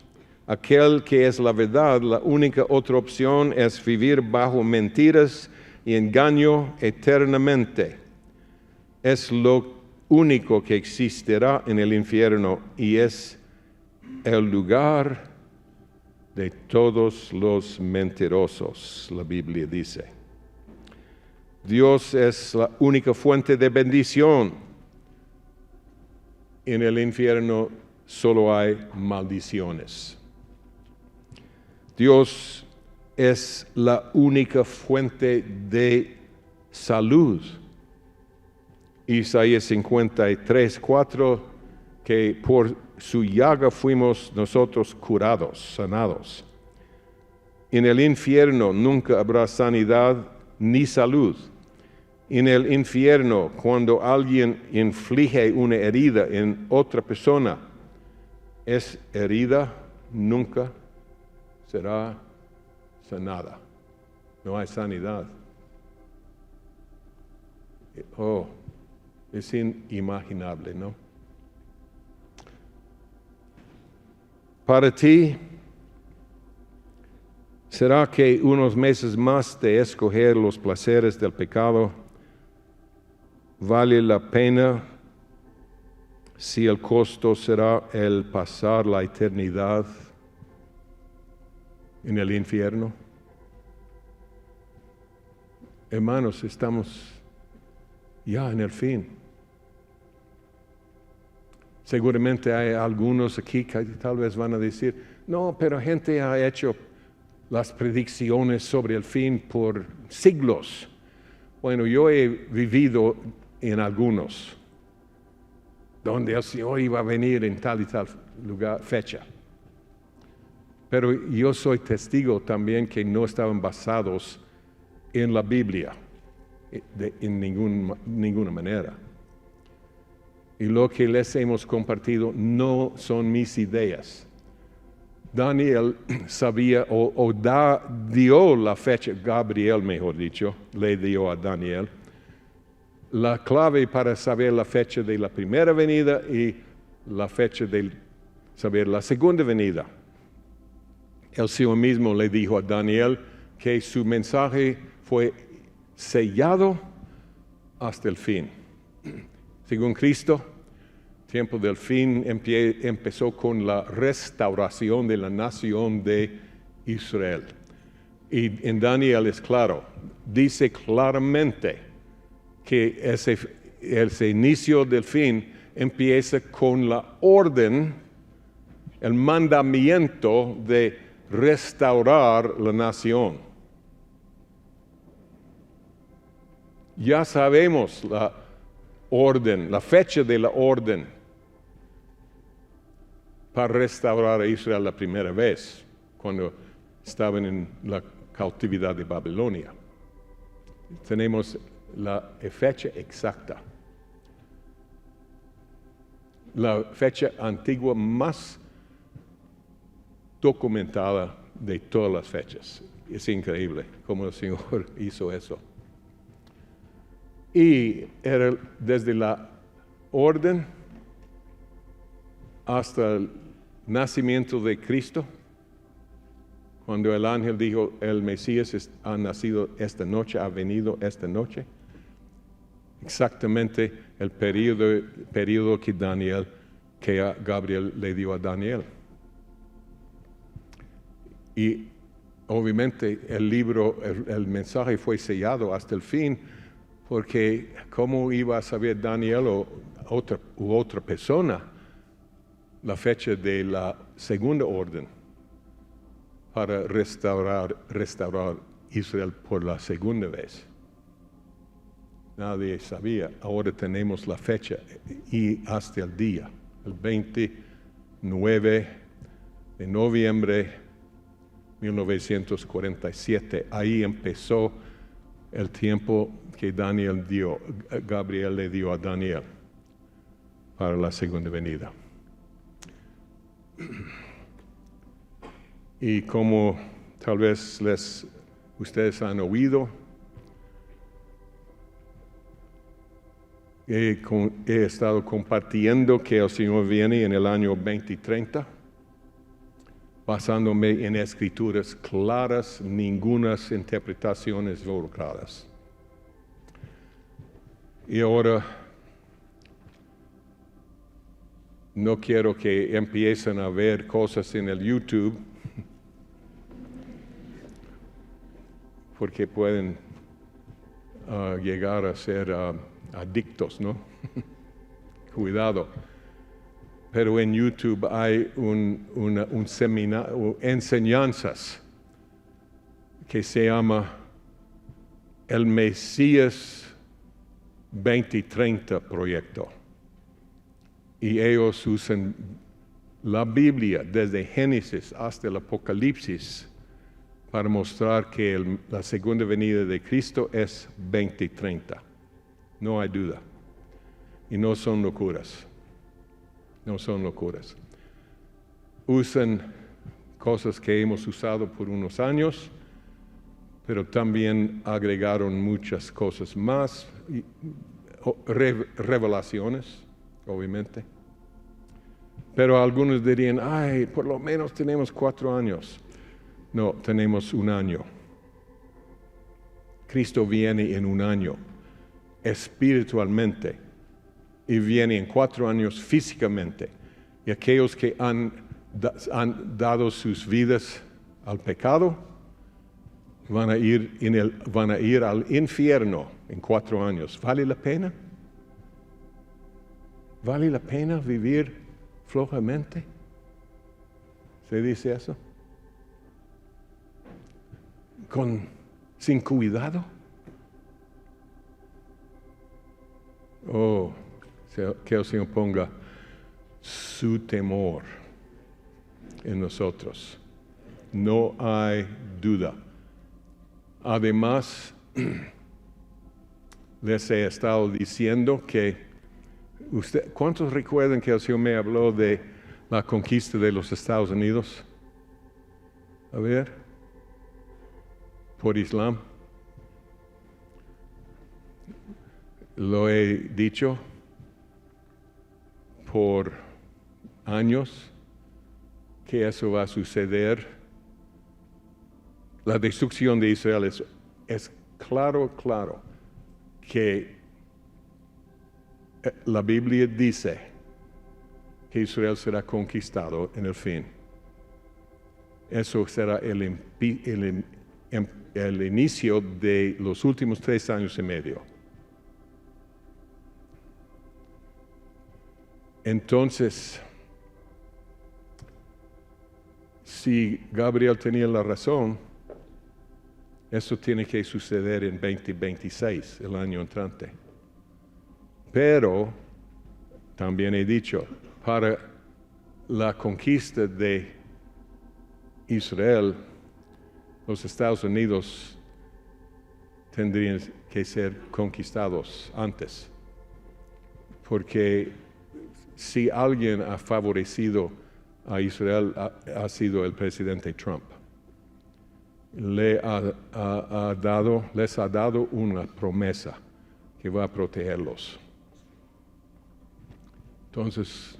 [SPEAKER 1] aquel que es la verdad, la única otra opción es vivir bajo mentiras y engaño eternamente. Es lo único que existirá en el infierno y es el lugar de todos los mentirosos, la Biblia dice. Dios es la única fuente de bendición. En el infierno solo hay maldiciones. Dios es la única fuente de salud. Isaías 53:4, que por su llaga fuimos nosotros curados, sanados. En el infierno nunca habrá sanidad ni salud. En el infierno, cuando alguien inflige una herida en otra persona, esa herida nunca será sanada. No hay sanidad. Es inimaginable, ¿no? Para ti, ¿será que unos meses más de escoger los placeres del pecado vale la pena si el costo será el pasar la eternidad en el infierno? Hermanos, estamos ya en el fin. Seguramente hay algunos aquí que tal vez van a decir, no, pero gente ha hecho las predicciones sobre el fin por siglos. Bueno, yo he vivido en algunos, donde el Señor iba a venir en tal y tal lugar, fecha. Pero yo soy testigo también que no estaban basados en la Biblia, en ninguna manera. y lo que les hemos compartido no son mis ideas. Daniel sabía dio la fecha, Gabriel mejor dicho, le dio a Daniel la clave para saber la fecha de la primera venida y la fecha de saber la segunda venida. El Señor mismo le dijo a Daniel que su mensaje fue sellado hasta el fin. Según Cristo, tiempo del fin empezó con la restauración de la nación de Israel. Y en Daniel es claro, dice claramente que ese inicio del fin empieza con la orden, el mandamiento de restaurar la nación. Ya sabemos la orden, la fecha de la orden para restaurar a Israel la primera vez, cuando estaban en la cautividad de Babilonia. Tenemos la fecha exacta. La fecha antigua más documentada de todas las fechas. Es increíble cómo el Señor hizo eso. Y era desde la orden hasta el nacimiento de Cristo, cuando el ángel dijo, el Mesías ha nacido esta noche, ha venido esta noche. Exactamente el periodo que Gabriel le dio a Daniel. Y obviamente el mensaje fue sellado hasta el fin, porque ¿cómo iba a saber Daniel u otra persona la fecha de la segunda orden para restaurar Israel por la segunda vez? Nadie sabía. Ahora tenemos la fecha y hasta el día, el 29 de noviembre 1947. Ahí empezó el tiempo que Gabriel le dio a Daniel para la segunda venida. Y como tal vez ustedes han oído, he estado compartiendo que el Señor viene en el año 2030, basándome en escrituras claras, ningunas interpretaciones involucradas. Y ahora no quiero que empiecen a ver cosas en el YouTube, porque pueden llegar a ser adictos, ¿no? Cuidado. Pero en YouTube hay un seminario, enseñanzas, que se llama El Mesías 2030 Proyecto. Y ellos usan la Biblia desde Génesis hasta el Apocalipsis para mostrar que la segunda venida de Cristo es 2030. No hay duda. Y no son locuras. No son locuras. Usan cosas que hemos usado por unos años, pero también agregaron muchas cosas más, revelaciones, obviamente. Pero algunos dirían, por lo menos tenemos 4 años. No, tenemos 1 año. Cristo viene en 1 año, espiritualmente, y viene en 4 años físicamente. Y aquellos que han dado sus vidas al pecado van a ir al infierno en 4 años. ¿Vale la pena? ¿Vale la pena vivir flojamente? ¿Se dice eso? Sin cuidado. Que el Señor ponga su temor en nosotros. No hay duda. Además, les he estado diciendo que ¿Cuántos recuerdan que el Señor me habló de la conquista de los Estados Unidos? A ver, por Islam. Lo he dicho por años que eso va a suceder. La destrucción de Israel es claro que la Biblia dice que Israel será conquistado en el fin. Eso será el inicio de los últimos 3 años y medio. Entonces, si Gabriel tenía la razón, eso tiene que suceder en 2026, el año entrante. Pero, también he dicho, para la conquista de Israel, los Estados Unidos tendrían que ser conquistados antes. Porque si alguien ha favorecido a Israel ha sido el presidente Trump. Les ha dado una promesa que va a protegerlos. Entonces,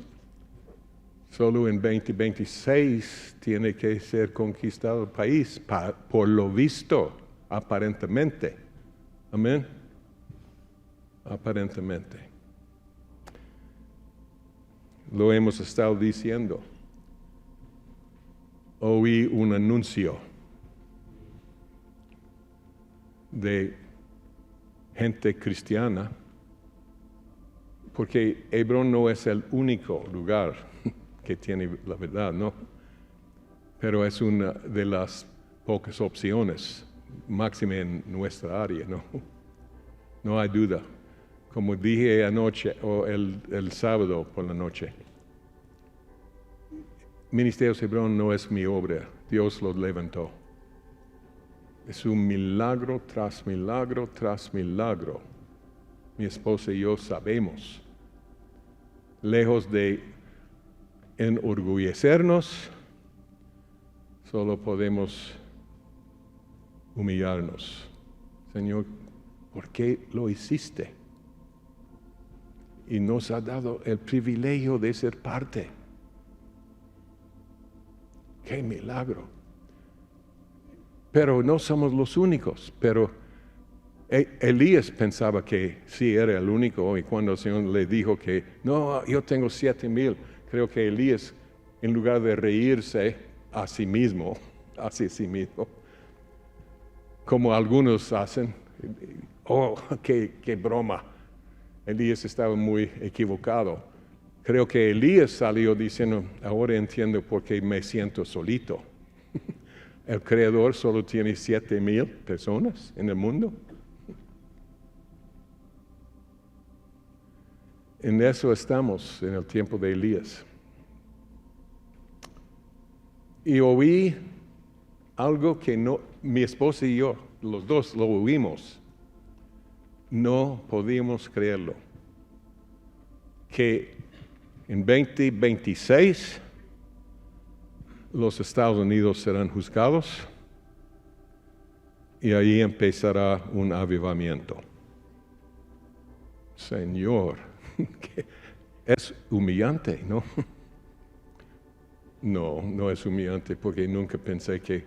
[SPEAKER 1] solo en 2026 tiene que ser conquistado el país, por lo visto, aparentemente. Amén. Aparentemente. Lo hemos estado diciendo. Oí un anuncio de gente cristiana, porque Hebrón no es el único lugar que tiene la verdad, ¿no? Pero es una de las pocas opciones, máxima en nuestra área, ¿no? No hay duda. Como dije anoche, o el sábado por la noche, Ministerio Hebrón no es mi obra, Dios lo levantó. Es un milagro tras milagro tras milagro. Mi esposa y yo sabemos. Lejos de enorgullecernos, solo podemos humillarnos. Señor, ¿por qué lo hiciste? Y nos ha dado el privilegio de ser parte. ¡Qué milagro! Pero no somos los únicos. Pero Elías pensaba que sí era el único, y cuando el Señor le dijo que no, yo tengo 7,000, creo que Elías, en lugar de reírse hacia sí mismo, como algunos hacen, oh, qué broma. Elías estaba muy equivocado. Creo que Elías salió diciendo, ahora entiendo por qué me siento solito. El Creador solo tiene 7,000 personas en el mundo. En eso estamos en el tiempo de Elías. Y oí algo que mi esposa y yo, los dos lo oímos. No podíamos creerlo. Que en 2026 los Estados Unidos serán juzgados y ahí empezará un avivamiento. Señor, es humillante, ¿no? No es humillante porque nunca pensé que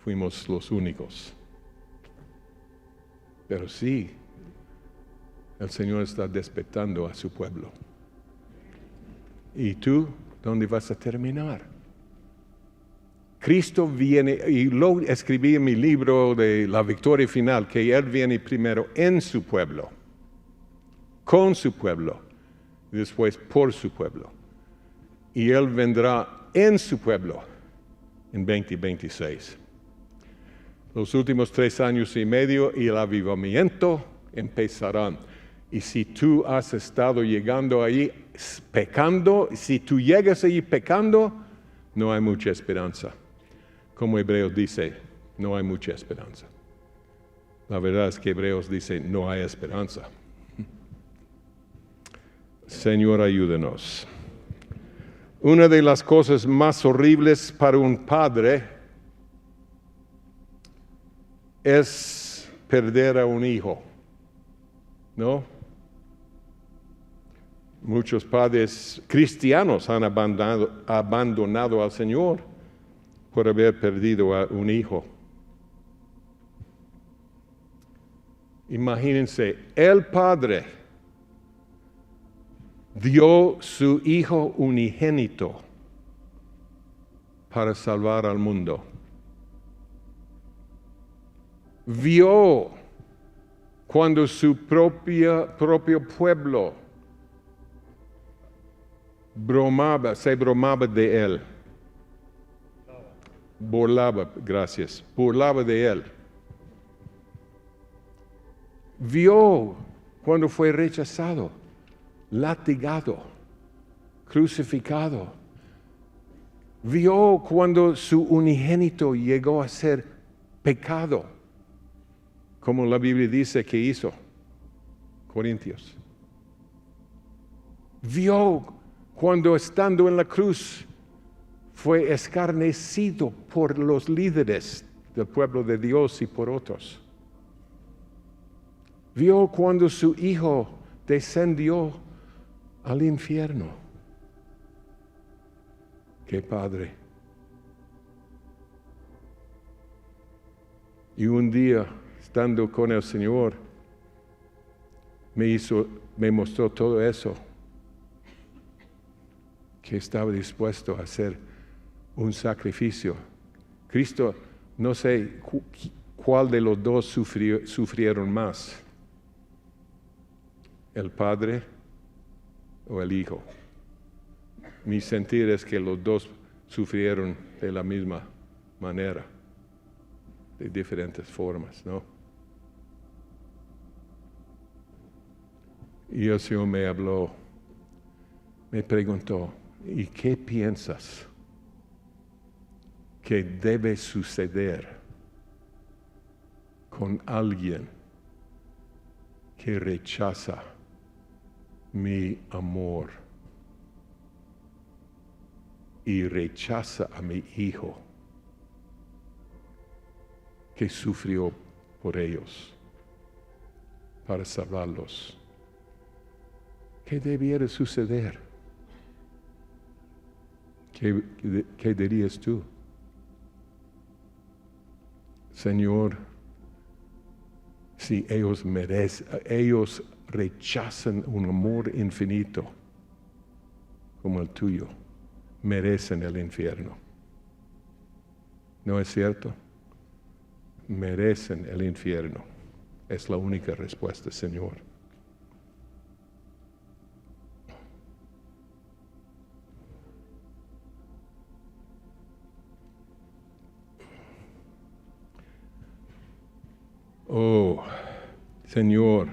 [SPEAKER 1] fuimos los únicos. Pero sí, el Señor está despertando a su pueblo. ¿Y tú dónde vas a terminar? Cristo viene, y lo escribí en mi libro de La Victoria Final, que Él viene primero en su pueblo, con su pueblo, y después por su pueblo. Y Él vendrá en su pueblo en 2026. Los últimos 3 años y medio y el avivamiento empezarán. Y si tú has estado llegando ahí pecando, si tú llegas ahí pecando, no hay mucha esperanza. Como Hebreos dice, no hay mucha esperanza. La verdad es que Hebreos dice, no hay esperanza. Señor, ayúdenos. Una de las cosas más horribles para un padre es perder a un hijo, ¿no? Muchos padres cristianos han abandonado al Señor por haber perdido a un hijo. Imagínense, el Padre dio su Hijo unigénito para salvar al mundo. Vio cuando su propio pueblo se bromaba de él. Burlaba de él. Vio cuando fue rechazado, latigado, crucificado. Vio cuando su unigénito llegó a ser pecado, como la Biblia dice que hizo, Corintios. Vio cuando estando en la cruz fue escarnecido por los líderes del pueblo de Dios y por otros. Vio cuando su Hijo descendió al infierno. ¡Qué Padre! Y un día, estando con el Señor, me mostró todo eso, que estaba dispuesto a hacer un sacrificio. Cristo, no sé cuál de los dos sufrieron más, el Padre o el Hijo. Mi sentir es que los dos sufrieron de la misma manera, de diferentes formas, ¿no? Y el Señor me habló, me preguntó, ¿y qué piensas que debe suceder con alguien que rechaza mi amor y rechaza a mi Hijo que sufrió por ellos para salvarlos? ¿Qué debiera suceder? ¿Qué dirías tú? Señor, si ellos rechazan un amor infinito como el tuyo, merecen el infierno. ¿No es cierto? Merecen el infierno. Es la única respuesta, Señor. Oh, Señor,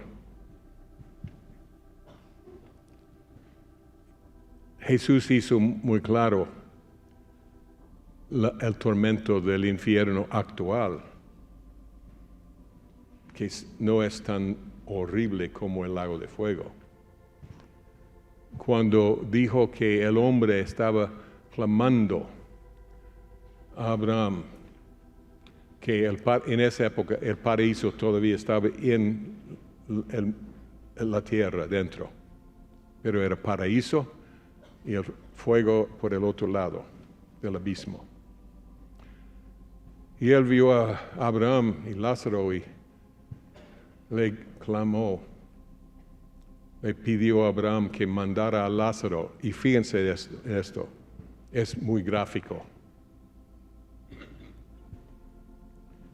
[SPEAKER 1] Jesús hizo muy claro el tormento del infierno actual, que no es tan horrible como el lago de fuego. Cuando dijo que el hombre estaba clamando a Abraham, que en esa época el paraíso todavía estaba en la tierra dentro, pero era paraíso y el fuego por el otro lado del abismo. Y él vio a Abraham y Lázaro y le clamó, le pidió a Abraham que mandara a Lázaro. Y fíjense esto, es muy gráfico.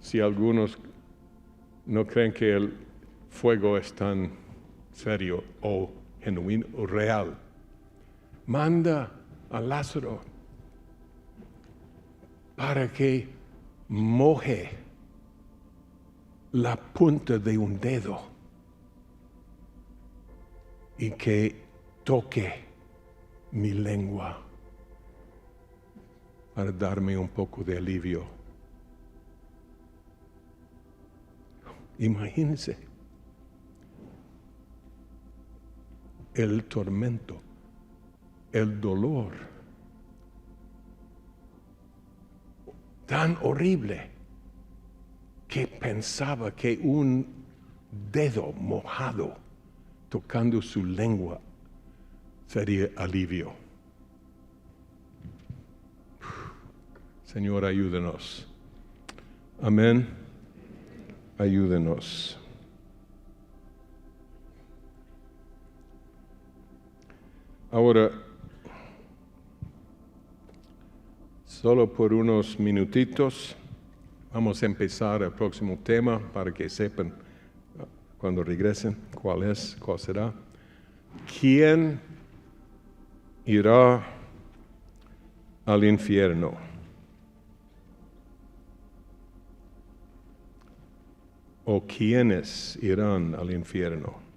[SPEAKER 1] Si algunos no creen que el fuego es tan serio o genuino o real, manda a Lázaro para que moje la punta de un dedo y que toque mi lengua para darme un poco de alivio. Imagínense. el tormento, el dolor, tan horrible que pensaba que un dedo mojado tocando su lengua sería alivio. Señor, ayúdenos. Amén. Ayúdenos. Ahora, solo por unos minutitos, vamos a empezar el próximo tema para que sepan cuando regresen cuál será. ¿Quién irá al infierno? ¿O quiénes irán al infierno?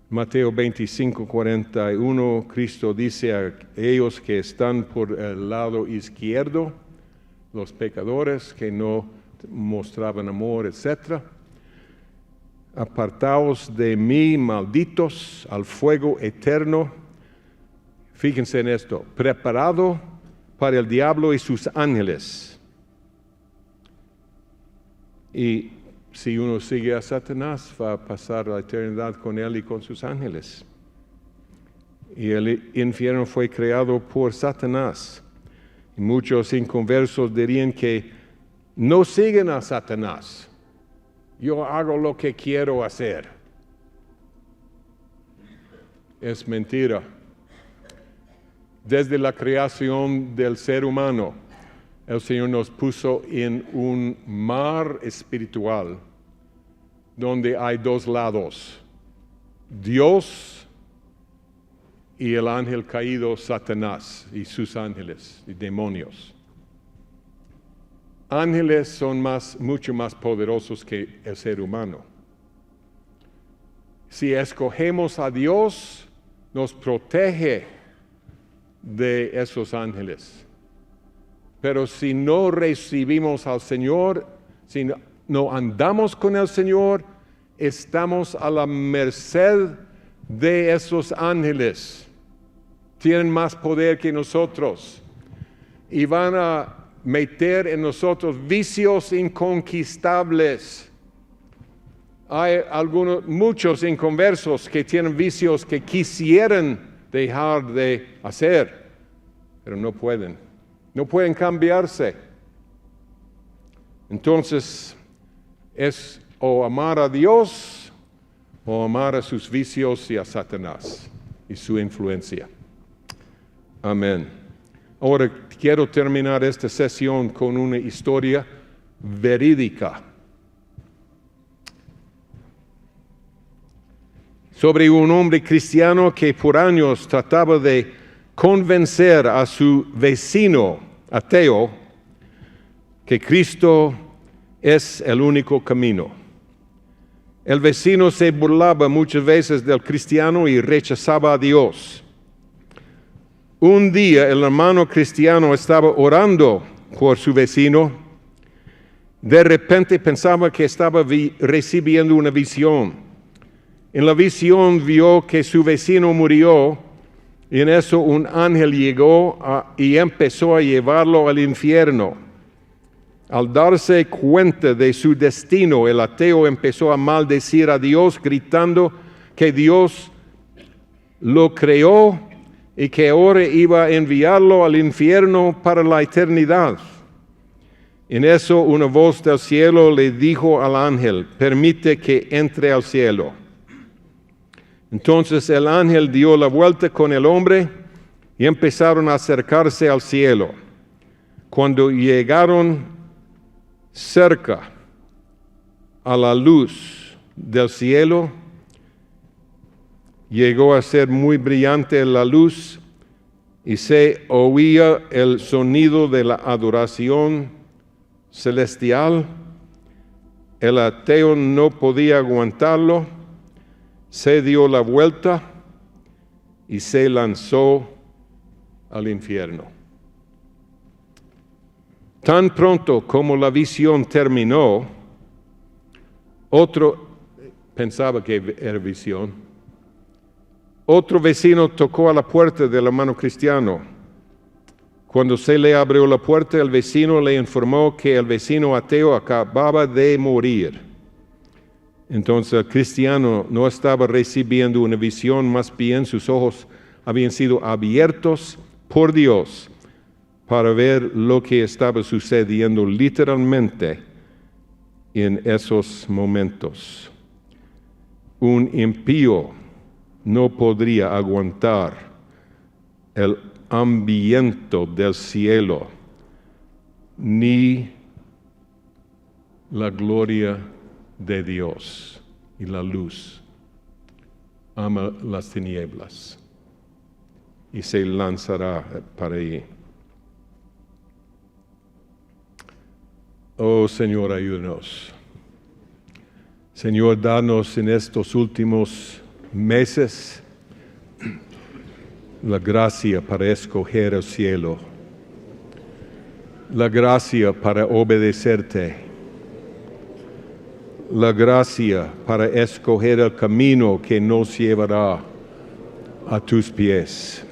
[SPEAKER 1] Mateo 25:41, Cristo dice a ellos que están por el lado izquierdo, los pecadores que no mostraban amor, etc. Apartaos de mí, malditos, al fuego eterno. Fíjense en esto, preparado para el diablo y sus ángeles. Y si uno sigue a Satanás, va a pasar la eternidad con él y con sus ángeles. Y el infierno fue creado por Satanás. Y muchos inconversos dirían que no siguen a Satanás. Yo hago lo que quiero hacer. Es mentira. Desde la creación del ser humano, el Señor nos puso en un mar espiritual donde hay dos lados, Dios y el ángel caído Satanás y sus ángeles y demonios. Ángeles son mucho más poderosos que el ser humano. Si escogemos a Dios, nos protege de esos ángeles. Pero si no recibimos al Señor, si no andamos con el Señor, estamos a la merced de esos ángeles. Tienen más poder que nosotros y van a meter en nosotros vicios inconquistables. Hay muchos inconversos que tienen vicios que quisieran dejar de hacer, pero no pueden. No pueden cambiarse. Entonces, es o amar a Dios o amar a sus vicios y a Satanás y su influencia. Amén. Ahora quiero terminar esta sesión con una historia verídica sobre un hombre cristiano que por años trataba de convencer a su vecino ateo que Cristo es el único camino. El vecino se burlaba muchas veces del cristiano y rechazaba a Dios. Un día el hermano cristiano estaba orando por su vecino. De repente pensaba que estaba recibiendo una visión. En la visión vio que su vecino murió. Y en eso un ángel llegó y empezó a llevarlo al infierno. Al darse cuenta de su destino, el ateo empezó a maldecir a Dios, gritando que Dios lo creó y que ahora iba a enviarlo al infierno para la eternidad. En eso una voz del cielo le dijo al ángel: permite que entre al cielo. Entonces el ángel dio la vuelta con el hombre y empezaron a acercarse al cielo. Cuando llegaron cerca a la luz del cielo, llegó a ser muy brillante la luz y se oía el sonido de la adoración celestial. El ateo no podía aguantarlo. Se dio la vuelta y se lanzó al infierno. Tan pronto como la visión terminó, otro pensaba que era visión. Otro vecino tocó a la puerta del hermano cristiano. Cuando se le abrió la puerta, el vecino le informó que el vecino ateo acababa de morir. Entonces el cristiano no estaba recibiendo una visión, más bien sus ojos habían sido abiertos por Dios para ver lo que estaba sucediendo literalmente en esos momentos. Un impío no podría aguantar el ambiente del cielo ni la gloria de Dios y la luz. Ama las tinieblas y se lanzará para allí. Oh Señor, ayúdanos. Señor, danos en estos últimos meses la gracia para escoger el cielo, la gracia para obedecerte, la gracia para escoger el camino que nos llevará a tus pies.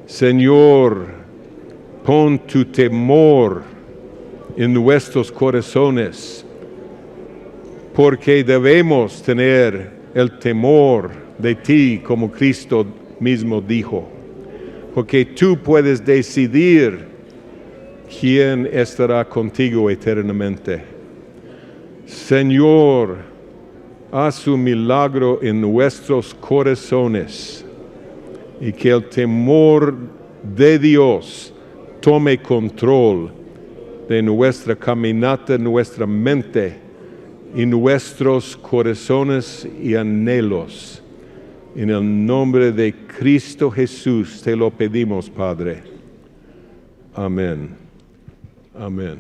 [SPEAKER 1] Señor, pon tu temor en nuestros corazones, porque debemos tener el temor de ti, como Cristo mismo dijo, porque tú puedes decidir quién estará contigo eternamente. Señor, haz un milagro en nuestros corazones y que el temor de Dios tome control de nuestra caminata, nuestra mente y nuestros corazones y anhelos. En el nombre de Cristo Jesús te lo pedimos, Padre. Amén. Amén.